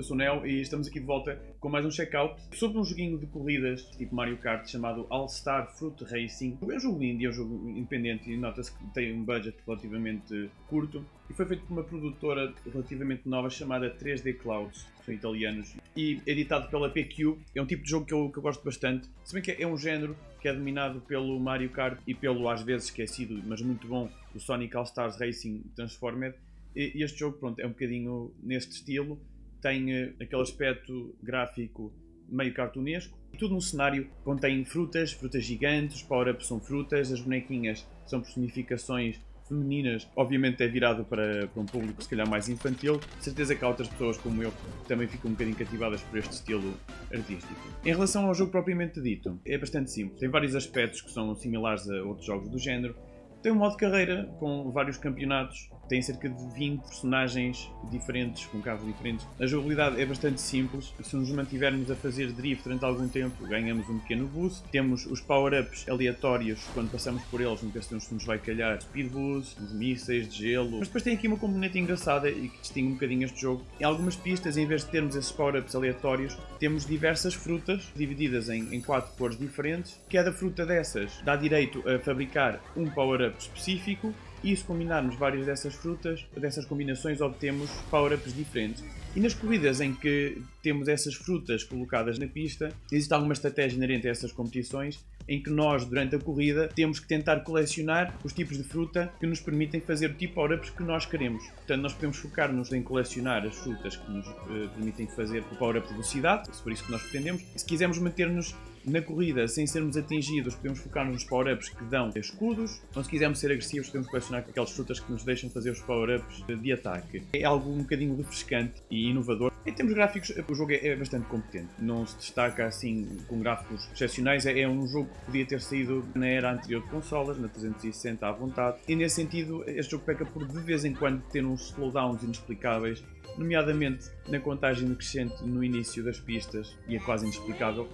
eu sou o Neo e estamos aqui de volta com mais um checkout sobre um joguinho de corridas tipo Mario Kart chamado All Star Fruit Racing. É um jogo indie, é um jogo independente e nota-se que tem um budget relativamente curto e foi feito por uma produtora relativamente nova chamada 3D Clouds, são italianos, e editado pela PQ. É um tipo de jogo que eu gosto bastante, se bem que é um género que é dominado pelo Mario Kart e pelo às vezes esquecido, mas muito bom, o Sonic All Stars Racing Transformed. E este jogo, pronto, é um bocadinho neste estilo, tem aquele aspecto gráfico meio cartunesco, tudo num cenário que contém frutas gigantes, os power-ups são frutas, as bonequinhas são personificações femininas, obviamente é virado para um público se calhar mais infantil, de certeza que há outras pessoas como eu que também ficam um bocadinho cativadas por este estilo artístico. Em relação ao jogo propriamente dito, é bastante simples, tem vários aspectos que são similares a outros jogos do género. Tem um modo de carreira com vários campeonatos, tem cerca de 20 personagens diferentes, com carros diferentes. A jogabilidade é bastante simples, se nos mantivermos a fazer drift durante algum tempo, ganhamos um pequeno boost. Temos os power-ups aleatórios, quando passamos por eles, nunca sabemos se nos vai calhar speed boost, uns mísseis de gelo. Mas depois tem aqui uma componente engraçada e que distingue um bocadinho este jogo. Em algumas pistas, em vez de termos esses power-ups aleatórios, temos diversas frutas divididas em 4 cores diferentes. Cada fruta dessas dá direito a fabricar um power-up específico, e se combinarmos várias dessas frutas, dessas combinações, obtemos power-ups diferentes. E nas corridas em que temos essas frutas colocadas na pista, existe alguma estratégia inerente a essas competições, em que nós, durante a corrida, temos que tentar colecionar os tipos de fruta que nos permitem fazer o tipo de power-ups que nós queremos. Portanto, nós podemos focar-nos em colecionar as frutas que nos permitem fazer o power-up de velocidade, se for isso que nós pretendemos. Se quisermos manter-nos na corrida sem sermos atingidos, podemos focar-nos nos power-ups que dão escudos, ou se quisermos ser agressivos, podemos colecionar aquelas frutas que nos deixam fazer os power-ups de ataque. É algo um bocadinho refrescante e inovador. Em termos gráficos, o jogo é bastante competente, não se destaca assim com gráficos excepcionais. É um jogo que podia ter saído na era anterior de consolas, na 360 à vontade, e nesse sentido este jogo peca por de vez em quando ter uns slowdowns inexplicáveis, nomeadamente na contagem decrescente no início das pistas, e é quase inexplicável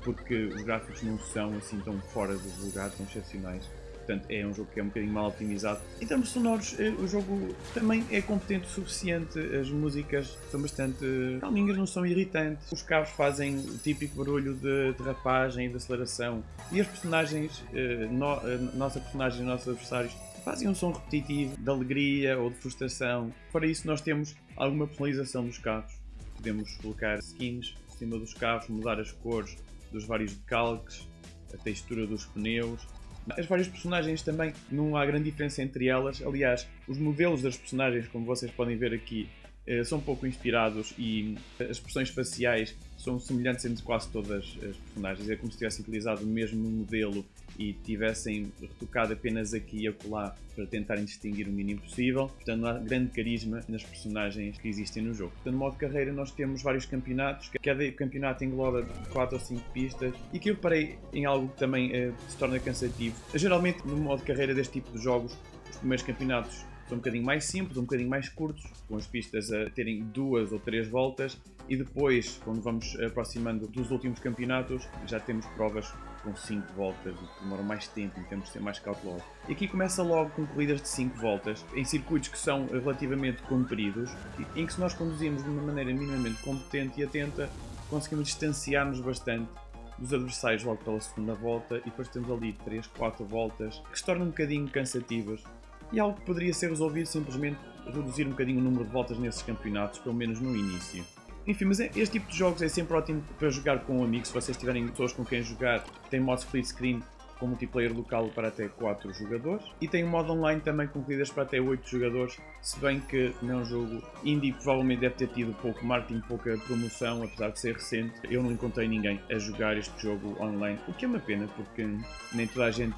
porque os gráficos não são assim tão fora do lugar, tão excepcionais. Portanto, é um jogo que é um bocadinho mal otimizado. Em termos sonoros, o jogo também é competente o suficiente. As músicas são bastante calminhas, não são irritantes. Os carros fazem o típico barulho de derrapagem e de aceleração. E as personagens, nossa personagem e nossos adversários, fazem um som repetitivo de alegria ou de frustração. Fora isso, nós temos alguma personalização dos carros. Podemos colocar skins por cima dos carros, mudar as cores dos vários decalques, a textura dos pneus. As várias personagens também, não há grande diferença entre elas. Aliás, os modelos das personagens, como vocês podem ver aqui, são um pouco inspirados e as expressões faciais são semelhantes entre quase todas as personagens. É como se tivessem utilizado o mesmo modelo e tivessem retocado apenas aqui e acolá para tentarem distinguir o mínimo possível. Portanto, não há grande carisma nas personagens que existem no jogo. Portanto, no modo carreira nós temos vários campeonatos. Cada campeonato engloba 4 ou 5 pistas. E que eu reparei em algo que também se torna cansativo. Geralmente, no modo carreira deste tipo de jogos, os primeiros campeonatos são um bocadinho mais simples, um bocadinho mais curtos, com as pistas a terem 2 ou 3 voltas, e depois, quando vamos aproximando dos últimos campeonatos, já temos provas com 5 voltas e que demoram mais tempo e temos de ser mais cautelosos. E aqui começa logo com corridas de 5 voltas, em circuitos que são relativamente compridos, em que se nós conduzimos de uma maneira minimamente competente e atenta, conseguimos distanciar-nos bastante dos adversários logo pela segunda volta, e depois temos ali 3, 4 voltas que se tornam um bocadinho cansativas. E algo que poderia ser resolvido simplesmente reduzir um bocadinho o número de voltas nesses campeonatos, pelo menos no início. Enfim, mas este tipo de jogos é sempre ótimo para jogar com amigos. Se vocês tiverem pessoas com quem jogar, tem modo split screen com multiplayer local para até 4 jogadores. E tem um modo online também com corridas para até 8 jogadores, se bem que não é um jogo indie, provavelmente deve ter tido pouco marketing, pouca promoção, apesar de ser recente. Eu não encontrei ninguém a jogar este jogo online, o que é uma pena, porque nem toda a gente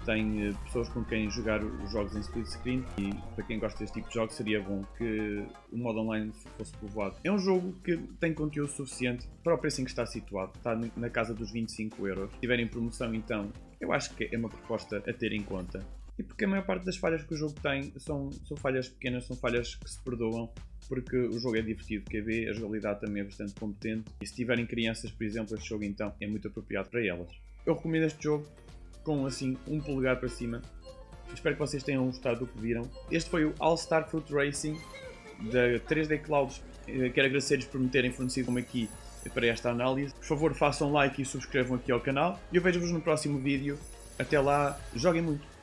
tem pessoas com quem jogar os jogos em split screen, e para quem gosta deste tipo de jogos seria bom que o modo online fosse povoado. É um jogo que tem conteúdo suficiente para o preço em que está situado, está na casa dos 25€. Se tiverem promoção, então eu acho que é uma proposta a ter em conta. E porque a maior parte das falhas que o jogo tem são falhas pequenas, são falhas que se perdoam, porque o jogo é divertido de ver, a jogabilidade também é bastante competente, e se tiverem crianças, por exemplo, este jogo então é muito apropriado para elas. Eu recomendo este jogo com assim um polegar para cima. Espero que vocês tenham gostado do que viram. Este foi o All Star Fruit Racing. da 3D Clouds. Quero agradecer-lhes por me terem fornecido aqui para esta análise. Por favor, façam like e subscrevam aqui ao canal. E eu vejo-vos no próximo vídeo. Até lá, joguem muito!